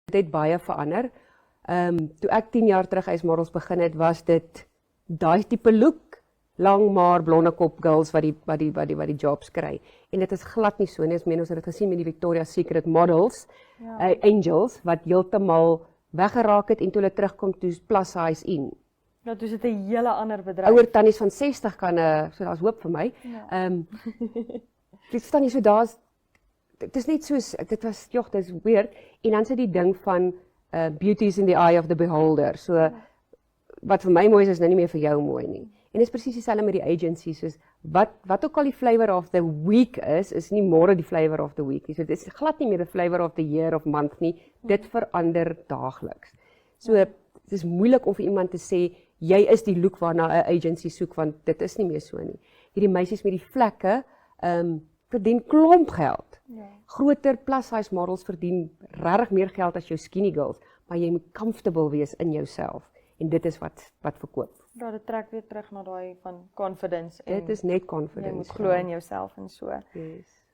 Dit het baie verander. Toe ek 10 jaar terug ysmodels begin het, was dit daai tipe look, lang maar blonde kop girls wat die jobs kry. En dit is glad nie so nie. Ons het dit gesien met die Victoria's Secret models, angels wat heeltemal weggeraak het en toe hulle terugkom toe plus size in. Ja, dus het 'n hele ander bedryf. Ouer tannies van 60 kan, so daar's hoop vir my. Ja. Dit staan nie so dit is net soos, dit was, joh, dit is weird. En dan sit die ding van beauty is in the eye of the beholder. So, wat vir my mooi is nou nie meer vir jou mooi nie. En dit is presies dieselfde met die agencies, soos wat ook al die flavor of the week is nie môre die flavor of the week nie. So dit is glad nie meer die flavor of the year of month nie. Dit verander daagliks. So dit is moeilik om vir iemand te sê jy is die look waarna 'n agency soek, want dit is nie meer so nie. Hierdie meisies met die vlekke verdien klomp geld. Ja. Groter plus size models verdien regtig meer geld as jou skinny girls, maar jy moet comfortable wees in jouself en dit is wat verkoop. Ja, dit trek weer terug na daai van confidence en Dit is net jy confidence. moet glo in jouself en so. Yes.